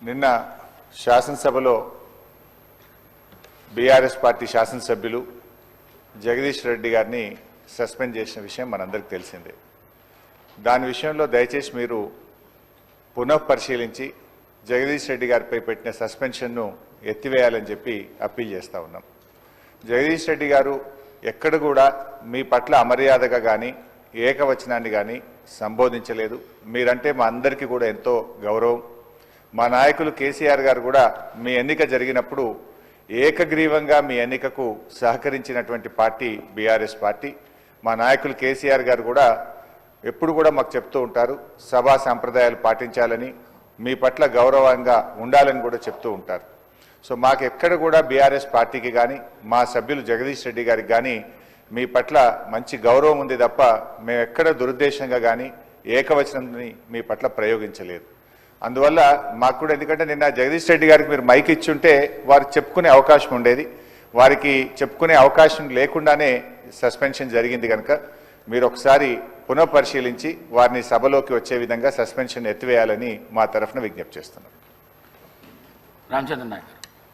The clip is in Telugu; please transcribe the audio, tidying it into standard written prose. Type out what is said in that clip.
నిన్న శాసనసభలో బీఆర్ఎస్ పార్టీ శాసనసభ్యులు జగదీష్ రెడ్డి గారిని సస్పెండ్ చేసిన విషయం మనందరికీ తెలిసిందే. దాని విషయంలో దయచేసి మీరు పునఃపరిశీలించి జగదీష్ రెడ్డి గారిపై పెట్టిన సస్పెన్షన్ను ఎత్తివేయాలని చెప్పి అప్పీల్ చేస్తూ ఉన్నాం. జగదీష్ రెడ్డి గారు ఎక్కడ కూడా మీ పట్ల అమర్యాదగా కానీ ఏకవచనాన్ని కానీ సంబోధించలేదు. మీరంటే మా అందరికీ కూడా ఎంతో గౌరవం. మా నాయకులు కేసీఆర్ గారు కూడా మీ ఎన్నిక జరిగినప్పుడు ఏకగ్రీవంగా మీ ఎన్నికకు సహకరించినటువంటి పార్టీ బీఆర్ఎస్ పార్టీ. మా నాయకులు కేసీఆర్ గారు కూడా ఎప్పుడు కూడా మాకు చెప్తూ ఉంటారు, సభా సాంప్రదాయాలు పాటించాలని, మీ పట్ల గౌరవంగా ఉండాలని కూడా చెప్తూ ఉంటారు. సో మాకు ఎక్కడ కూడా బీఆర్ఎస్ పార్టీకి కానీ మా సభ్యులు జగదీష్ రెడ్డి గారికి కానీ మీ పట్ల మంచి గౌరవం ఉంది తప్ప మేము ఎక్కడ దురుద్దేశంగా కానీ ఏకవచనాన్ని మీ పట్ల ప్రయోగించలేదు. అందువల్ల మాకు కూడా, ఎందుకంటే నిన్న జగదీష్ రెడ్డి గారికి మీరు మైక్ ఇచ్చుంటే వారికి చెప్పుకునే అవకాశం ఉండేది. వారికి చెప్పుకునే అవకాశం లేకుండానే సస్పెన్షన్ జరిగింది కనుక మీరు ఒకసారి పునఃపరిశీలించి వారిని సభలోకి వచ్చే విధంగా సస్పెన్షన్ ఎత్తివేయాలని మా తరఫున విజ్ఞప్తి చేస్తున్నాం. రామచంద్ర నాయక్.